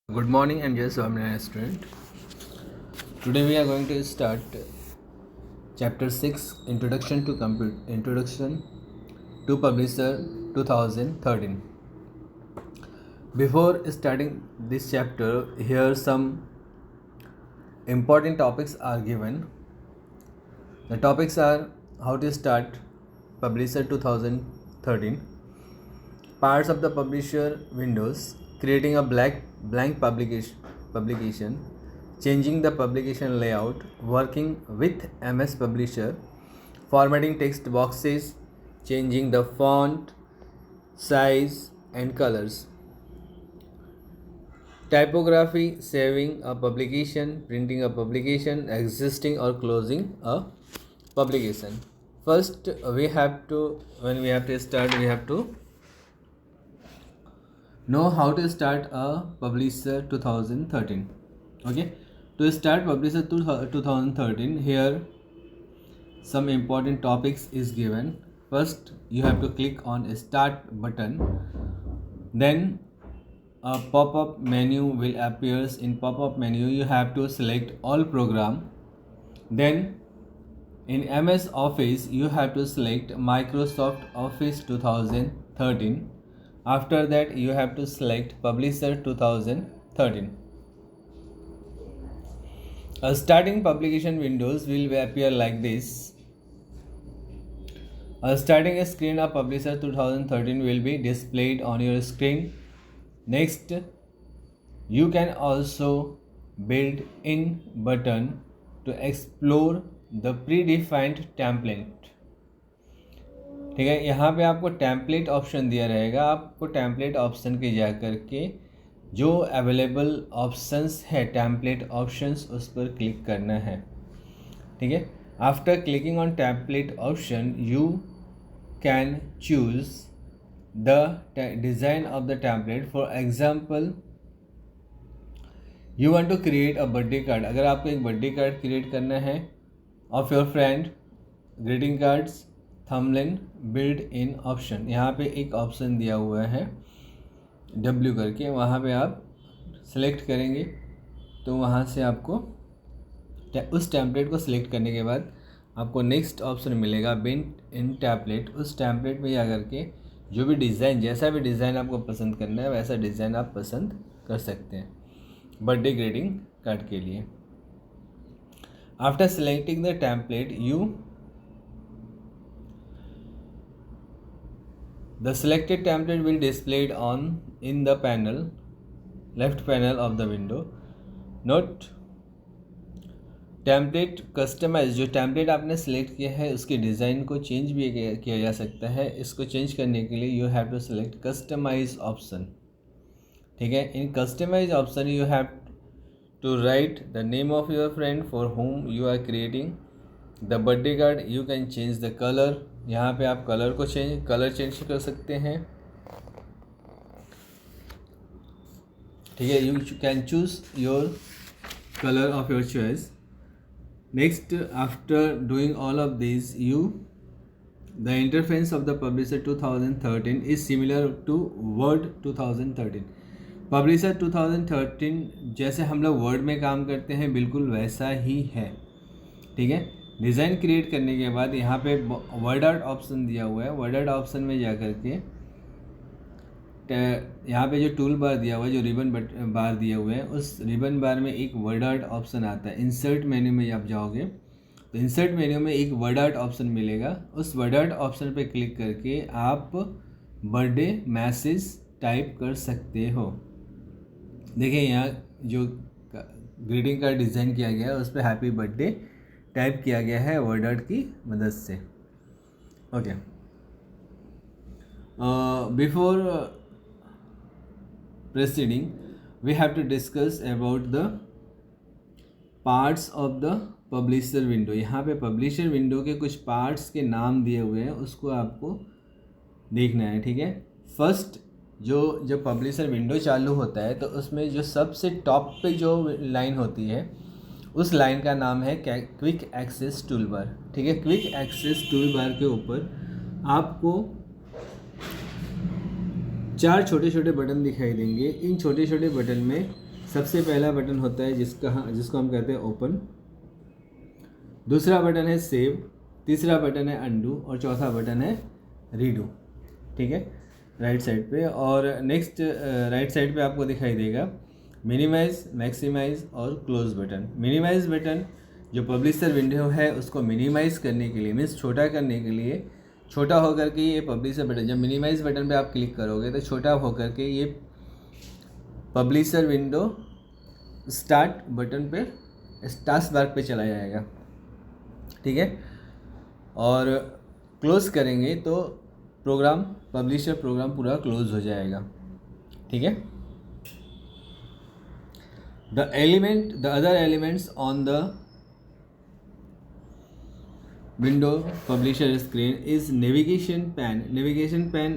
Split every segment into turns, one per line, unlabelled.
Good morning and yes, I'm a student. Today we are going to start chapter 6 Introduction to Publisher 2013. Before starting this chapter, here some important topics are given. The topics are how to start Publisher 2013, parts of the publisher windows, creating a blank publication, changing the publication layout, working with MS Publisher, formatting text boxes, changing the font, size and colors, typography, saving a publication, printing a publication, existing or closing a publication. First, when we have to start, we have to know how to start a Publisher 2013. Okay, to start Publisher 2013, here some important topics is given. First, you have to click on start button, then a pop-up menu will appears. In pop-up menu you have to select all program, then in MS Office you have to select Microsoft Office 2013. After that you have to select Publisher 2013. A starting publication windows will appear like this. A starting screen of Publisher 2013 will be displayed on your screen. Next, you can also build in button to explore the predefined template. ठीक है, यहाँ पे आपको template option दिया रहेगा. आपको template option के जा करके जो अवेलेबल ऑप्शंस है टेम्पलेट ऑप्शंस उस पर क्लिक करना है. ठीक है, after clicking on template option you can choose the design of the template. For example, you want to create a birthday card. अगर आपको एक बर्थडे कार्ड क्रिएट करना है of your friend, greeting cards, thumbnail, build in option, यहाँ पे एक option दिया हुआ है W करके, वहाँ पे आप सेलेक्ट करेंगे तो वहाँ से आपको उस टेम्पलेट को सिलेक्ट करने के बाद आपको नेक्स्ट ऑप्शन मिलेगा बिल्ड इन टेम्पलेट. उस टेम्पलेट में जा करके जो भी डिज़ाइन, जैसा भी डिज़ाइन आपको पसंद करना है वैसा डिज़ाइन आप पसंद कर सकते हैं बर्थडे ग्रीटिंग कार्ड के लिए. After selecting the template the selected template will displayed in the left panel of the window. Note, template customise, जो टेम्पलेट आपने सेलेक्ट किया है उसके डिज़ाइन को चेंज भी किया जा सकता है. इसको चेंज करने के लिए you have to select customise option. ठीक है, इन customise option you have to write the name of your friend for whom you are creating the birthday card. You can change the colour. यहाँ पे आप colour change कर सकते हैं. ठीक है, you can choose your colour of your choice. Next, after doing all of this the interface of the Publisher 2013 is similar to Word 2013. Publisher 2013 जैसे हम लोग वर्ड में काम करते हैं बिल्कुल वैसा ही है. ठीक है, डिज़ाइन क्रिएट करने के बाद यहाँ पे वर्ड आर्ट ऑप्शन दिया हुआ है. वर्ड आर्ट ऑप्शन में जा कर के यहाँ पे जो टूल बार दिया हुआ है, जो रिबन बार दिए हुए हैं, उस रिबन बार में एक वर्ड आर्ट ऑप्शन आता है. इंसर्ट मेन्यू में आप जाओगे तो इंसर्ट मेन्यू में एक वर्ड आर्ट ऑप्शन मिलेगा. उस वर्ड आर्ट ऑप्शन पे क्लिक करके आप बर्थडे मैसेज टाइप कर सकते हो. देखिए, यहाँ जो ग्रीटिंग कार्ड डिज़ाइन किया गया है उस पर हैप्पी बर्थडे टाइप किया गया है वर्ड आर्ट की मदद से. Okay, before proceeding we have to discuss about the parts of the publisher window. यहाँ पे पब्लिशर विंडो के कुछ पार्ट्स के नाम दिए हुए हैं, उसको आपको देखना है. ठीक है, फर्स्ट जब पब्लिशर विंडो चालू होता है तो उसमें जो सबसे टॉप पे जो लाइन होती है उस लाइन का नाम है क्विक एक्सेस टूल बार. ठीक है, क्विक एक्सेस टूल बार के ऊपर आपको 4 छोटे छोटे बटन दिखाई देंगे. इन छोटे छोटे बटन में सबसे पहला बटन होता है जिसको हम कहते हैं ओपन, दूसरा बटन है सेव, तीसरा बटन है अंडू और चौथा बटन है रीडू। ठीक है, राइट साइड पे। और नेक्स्ट राइट साइड पे आपको दिखाई देगा मिनिमाइज, मैक्सिमाइज और क्लोज बटन। मिनिमाइज बटन जो पब्लिशर विंडो है उसको मिनिमाइज करने के लिए, मीन्स छोटा करने के लिए, छोटा होकर के ये पब्लिशर बटन, जब मिनिमाइज बटन पे आप क्लिक करोगे तो छोटा होकर के ये पब्लिशर विंडो स्टार्ट बटन पे, टास्क बार पे चला जाएगा। ठीक है, और क्लोज करेंगे तो पब्लिशर प्रोग्राम पूरा क्लोज हो जाएगा। ठीक है, the other elements on the window publisher screen is navigation pan.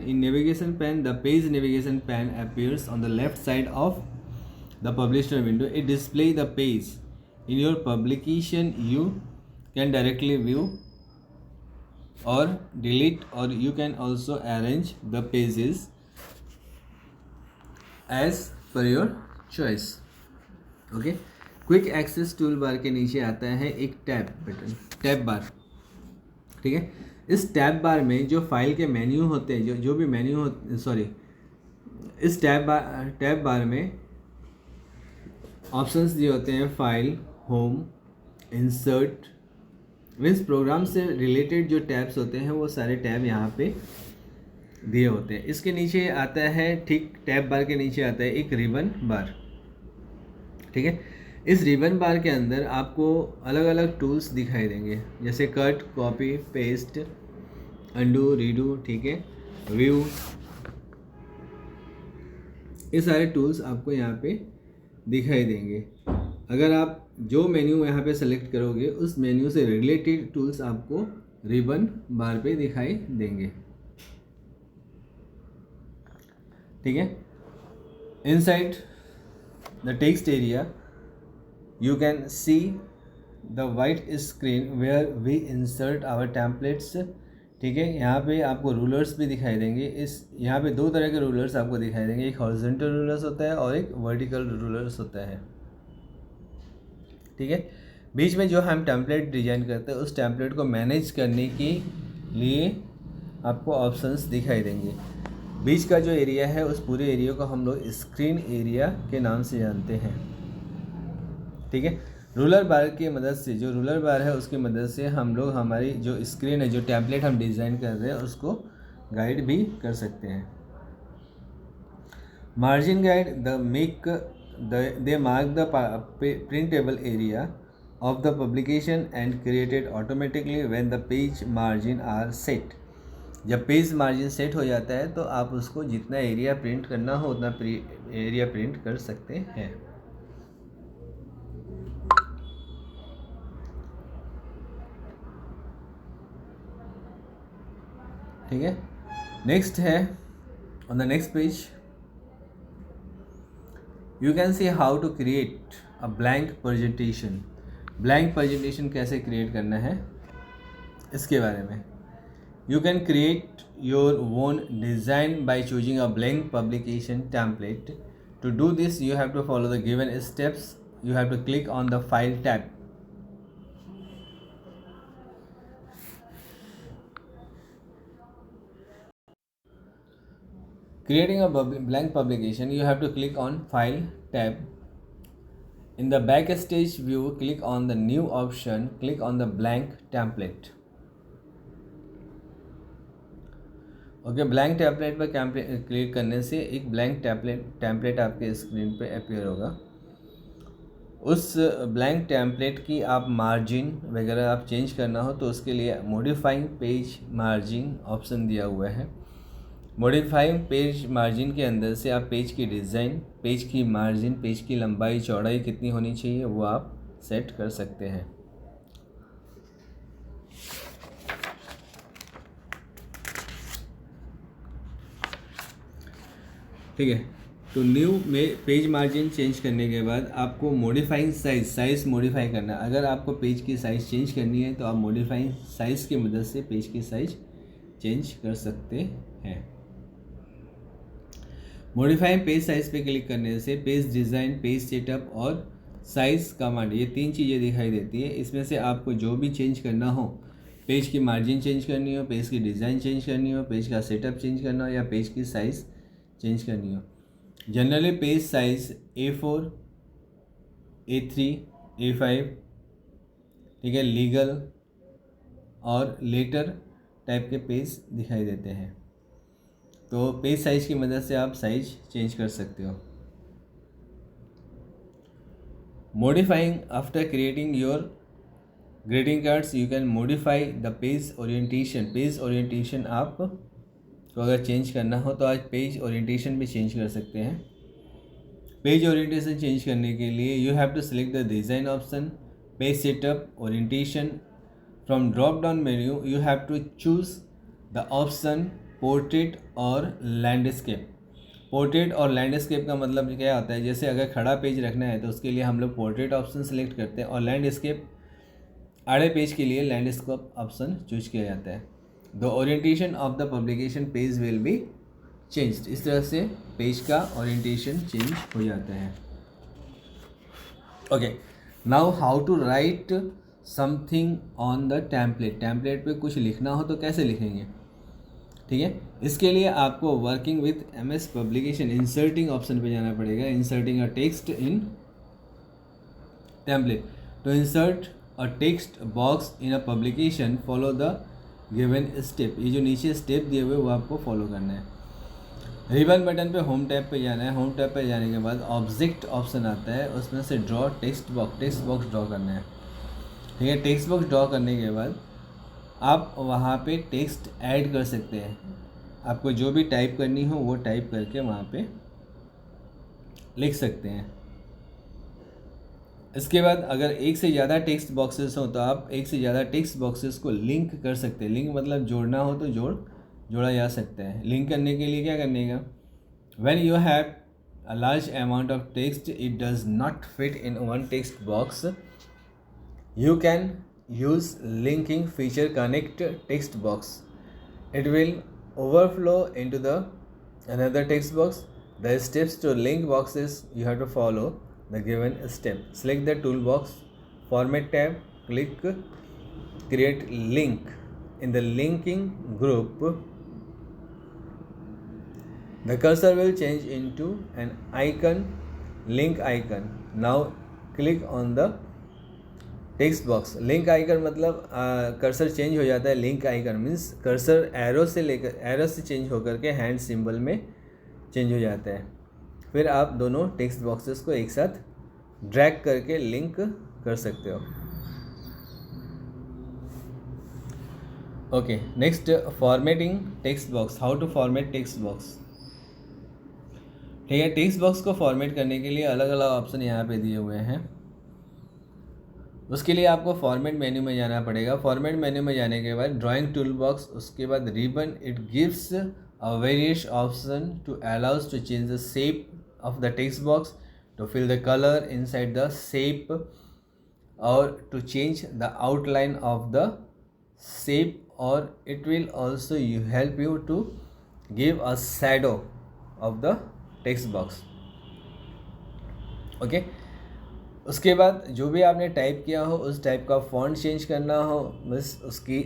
In navigation pan, the page navigation pan appears on the left side of the publisher window. It displays the page in your publication. You can directly view or delete, or you can also arrange the pages as per your choice. Okay, quick access tool bar के नीचे आता है एक tab button, tab बार। ठीक है, इस tab बार में जो फाइल के मेन्यू होते हैं, जो भी मेन्यू इस टैब बार में ऑप्शंस दिए होते हैं, file, home, insert, means program से रिलेटेड जो टैब्स होते हैं वो सारे टैब यहाँ पे दिए होते हैं। इसके नीचे आता है, ठीक टैब बार के नीचे आता है एक रिबन बार। ठीक है, इस रिबन बार के अंदर आपको अलग अलग टूल्स दिखाई देंगे, जैसे cut, copy, paste, undo, redo. ठीक है, व्यू, ये सारे टूल्स आपको यहाँ पे दिखाई देंगे। अगर आप जो मेन्यू यहाँ पे सेलेक्ट करोगे उस मेन्यू से रिलेटेड टूल्स आपको रिबन बार पे दिखाई देंगे। ठीक है, inside the text area you can see the white screen where we insert our templates। ठीक है, यहाँ पे आपको रूलर्स भी दिखाई देंगे। यहाँ पे दो तरह के रूलर्स आपको दिखाई देंगे, एक हॉरिजॉन्टल रूलर्स होता है और एक वर्टिकल रूलर्स होता है। ठीक है, बीच में जो हम टेम्पलेट डिजाइन करते हैं उस टेम्पलेट को मैनेज करने के लिए आपको ऑप्शंस दिखाई देंगे। बीच का जो एरिया है उस पूरे एरिया को हम लोग स्क्रीन एरिया के नाम से जानते हैं। ठीक है, रूलर बार की मदद से, जो रूलर बार है उसकी मदद से हम लोग हमारी जो स्क्रीन है, जो टेम्पलेट हम डिज़ाइन कर रहे हैं उसको गाइड भी कर सकते हैं। Margin guide they mark the printable area of the publication and created automatically when the page margin are set. जब पेज मार्जिन सेट हो जाता है तो आप उसको जितना एरिया प्रिंट करना हो उतना एरिया प्रिंट कर सकते हैं। ठीक है, नेक्स्ट है on the next page you can see how to create a blank presentation. Blank presentation कैसे क्रिएट करना है इसके बारे में। You can create your own design by choosing a blank publication template. To do this you have to follow the given steps. You have to click on the file tab. Creating a blank publication, you have to click on File tab. In the Backstage view, click on the New option, click on the Blank Template. Okay, blank template पर click करने से एक blank template आपके screen पे appear होगा। उस blank template की आप मार्जिन वगैरह आप चेंज करना हो तो उसके लिए मॉडिफाइंग पेज मार्जिन ऑप्शन दिया हुआ है। मॉडिफाइंग पेज मार्जिन के अंदर से आप पेज की डिज़ाइन, पेज की मार्जिन, पेज की लंबाई चौड़ाई कितनी होनी चाहिए वो आप सेट कर सकते हैं। ठीक है, तो न्यू में पेज मार्जिन चेंज करने के बाद आपको मॉडिफाइंग साइज़ मॉडिफाई करना। अगर आपको पेज की साइज़ चेंज करनी है तो आप मॉडिफाइंग साइज़ की मदद से पेज की साइज़ चेंज कर सकते हैं। मॉडिफाई पेज साइज पे क्लिक करने से पेज डिज़ाइन, पेज सेटअप और साइज कमांड, ये 3 चीज़ें दिखाई देती है। इसमें से आपको जो भी चेंज करना हो, पेज की मार्जिन चेंज करनी हो, पेज की डिज़ाइन चेंज करनी हो, पेज का सेटअप चेंज करना हो या पेज की साइज़ चेंज करनी हो। Generally page size A4, A3, A5, ठीक है, लीगल और लेटर टाइप के पेज दिखाई देते हैं। तो पेज साइज की मदद से आप साइज चेंज कर सकते हो। Modifying after creating your greeting cards you can modify the page orientation. Page orientation आप तो अगर चेंज करना हो तो आज पेज ओरिएंटेशन भी चेंज कर सकते हैं। पेज ओरिएंटेशन चेंज करने के लिए you have to select the design option, page setup, orientation. From drop down menu you have to choose the option portrait और लैंडस्केप। पोर्ट्रेट और लैंडस्केप का मतलब क्या होता है, जैसे अगर खड़ा पेज रखना है तो उसके लिए हम लोग पोर्ट्रेट ऑप्शन सेलेक्ट करते हैं और लैंडस्केप आड़े पेज के लिए लैंडस्केप ऑप्शन चूज किया जाता है। The orientation of the publication page will be changed. इस तरह से पेज का ओरिएंटेशन चेंज हो जाता है। Okay, now how to write something on the template. Template पे कुछ लिखना हो तो कैसे लिखेंगे, ठीक है। इसके लिए आपको working with MS publication inserting option पे जाना पड़ेगा। Inserting a text in template. To insert a text box in a publication follow the given step. ये जो नीचे स्टेप दिए हुए वो आपको फॉलो करना है। रिबन बटन पे होम टैब पे जाना है। होम टैब पे जाने के बाद ऑब्जेक्ट ऑप्शन आता है, उसमें से ड्रॉ टेक्स्ट बॉक्स ड्रॉ करना है, ठीक है। टेक्स्ट बॉक्स ड्रॉ करने के बाद आप वहाँ पे टेक्स्ट ऐड कर सकते हैं। आपको जो भी टाइप करनी हो वो टाइप करके वहाँ पे लिख सकते हैं। इसके बाद अगर एक से ज़्यादा टेक्स्ट बॉक्सेस हो तो आप एक से ज़्यादा टेक्स्ट बॉक्सेस को लिंक कर सकते हैं। लिंक मतलब जोड़ना हो तो जोड़ा जा सकता है। लिंक करने के लिए क्या करने का, when you have a large amount of text it does not fit in one text box, you can use linking feature connect text box. It will overflow into the another text box. The steps to link boxes you have to follow the given step. Select the toolbox format tab, click create link. In the linking group the cursor will change into an icon, link icon. Now click on the text box. Link icon मतलब cursor change हो जाता है। Link icon means cursor arrow से change होकर के hand symbol में change हो जाता है। फिर आप दोनों टेक्स्ट बॉक्सेस को एक साथ ड्रैग करके लिंक कर सकते हो। Okay, next formatting text box. How to format text box, ठीक है। टेक्स्ट बॉक्स को फॉर्मेट करने के लिए अलग अलग ऑप्शन यहाँ पे दिए हुए हैं। उसके लिए आपको फॉर्मेट मेन्यू में जाना पड़ेगा। फॉर्मेट मेन्यू में जाने के बाद ड्राइंग टूल बॉक्स, उसके बाद ribbon. It gives a various option to allows to change the shape of the text box, to fill the colour inside the shape और to change the outline of the shape, और it will also help you to give a shadow of the text box. Okay, उसके बाद जो भी आपने type किया हो उस टाइप का फॉन्ट चेंज करना हो, बस उसकी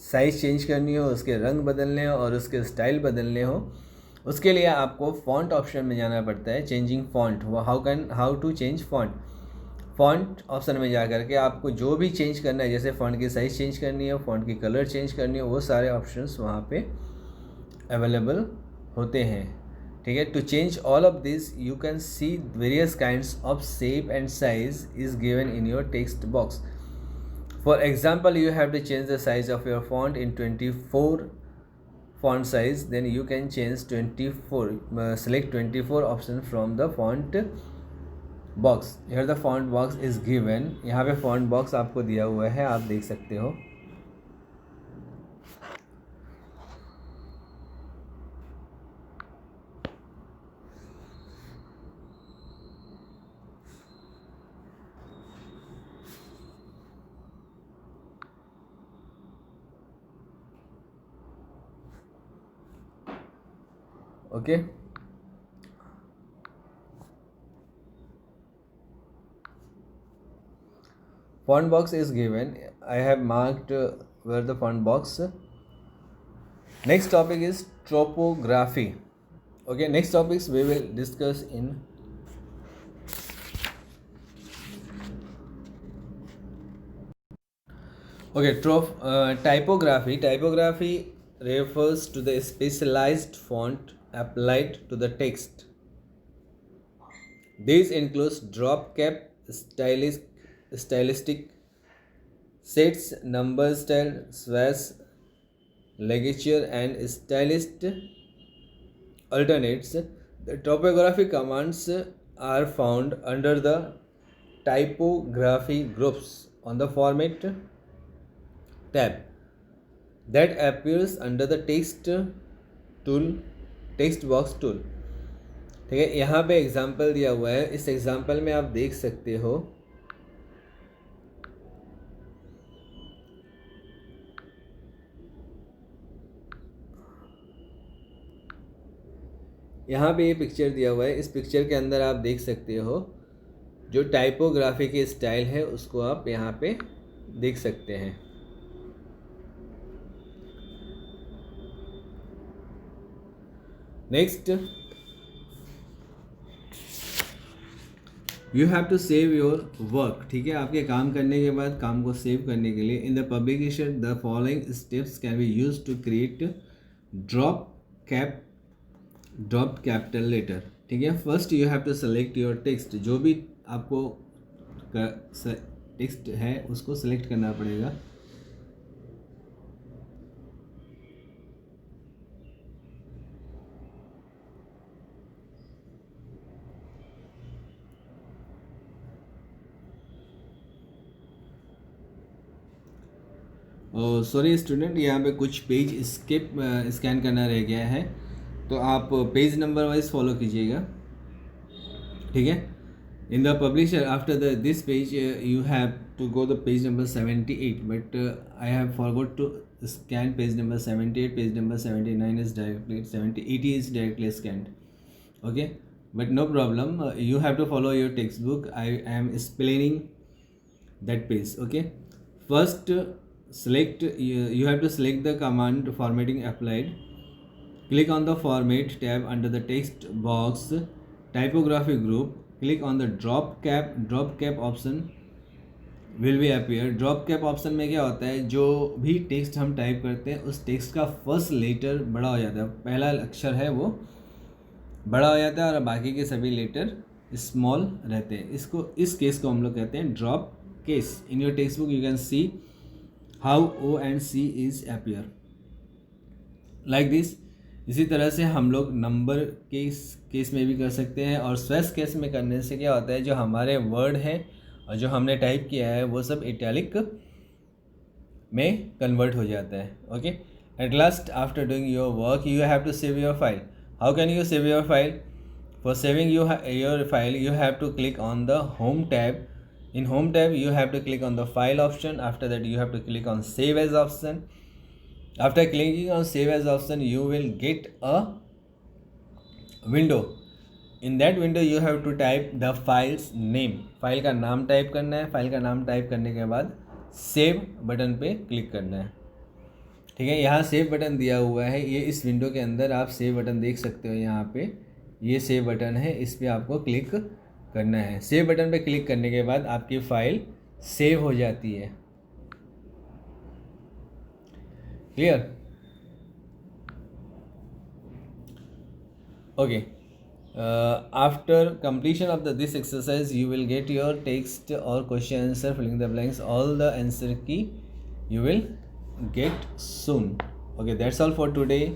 साइज़ चेंज करनी हो, उसके रंग बदलने हो और उसके स्टाइल बदलने हो, उसके लिए आपको फॉन्ट ऑप्शन में जाना पड़ता है। Changing font, how to change font. Font option में जा करके आपको जो भी चेंज करना है, जैसे फॉन्ट की साइज़ चेंज करनी हो, फॉन्ट की कलर चेंज करनी हो, वो सारे ऑप्शंस वहाँ पे अवेलेबल होते हैं, ठीक है। To change all of this you can see various kinds of shape and size is given in your text box. For example you have to change the size of your font in 24 font size, then you can change 24, select 24 option from the font box. Here the font box is given. यहाँ पे font box आपको दिया हुआ है, आप देख सकते हो। Okay, Font box is given. I have marked where the font box. Next topic is topography. Okay, next topics we will discuss in typography. Typography refers to the specialized font applied to the text. These includes drop cap, stylistic sets, number style, swash, ligature, and stylist alternates. The typography commands are found under the typography groups on the format tab that appears under the text box tool. ठीक है, यहाँ पे example दिया हुआ है. इस example में आप देख सकते हो यहाँ पे ये पिक्चर दिया हुआ है. इस पिक्चर के अंदर आप देख सकते हो जो टाइपोग्राफी की स्टाइल है उसको आप यहाँ पे देख सकते हैं. Next, you have to save your work. ठीक है, आपके काम करने के बाद काम को सेव करने के लिए in the publication the following steps can be use to create drop capital letter. ठीक है, first you have to select your text. जो भी आपको टेक्स्ट है उसको सेलेक्ट करना पड़ेगा. सॉरी स्टूडेंट, यहाँ पे कुछ पेज स्कैन करना रह गया है, तो आप पेज नंबर वाइज फॉलो कीजिएगा. ठीक है, in the publisher after this page you have to go the page number 78, but I have forgot to scan page number 78. Page number 79 is directly 80 is directly scanned. Okay, but no problem, you have to follow your text book. I am explaining that page. Okay, first select you have to select the command formatting applied. Click on the format tab under the text box typography group. Click on the drop cap option will be appear. drop cap option में क्या होता है, जो भी text हम type करते हैं उस टेक्स्ट का फर्स्ट लेटर बड़ा हो जाता है, पहला अक्षर है वो बड़ा हो जाता है और बाकी के सभी लेटर स्मॉल रहते हैं. इस केस को हम लोग कहते हैं drop case. In your text book you can C how O and C is appear like this. इसी तरह से हम लोग नंबर केस में भी कर सकते हैं. और स्वेस केस में करने से क्या होता है, जो हमारे वर्ड हैं और जो हमने टाइप किया है वो सब इटैलिक में कन्वर्ट हो जाता है. Okay, at last after doing your work you have to save your file. How can you save your file? For saving your file you have to click on the home tab. In home tab you have to click on the file option. After that you have to click on save as option. After clicking on save as option you will get a window. In that window you have to type the file's name. File का नाम type करना है. File का नाम type करने के बाद save button पे क्लिक करना है. ठीक है, यहाँ सेव बटन दिया हुआ है. ये इस विंडो के अंदर आप सेव बटन देख सकते हो. यहाँ पे ये सेव बटन है, इस पर आपको क्लिक करना है. सेव बटन पे क्लिक करने के बाद आपकी फाइल सेव हो जाती है. Clear? Okay, after completion of this exercise you will get your text और question answer filling the blanks. All the answer key you will get soon. Okay, that's all for today.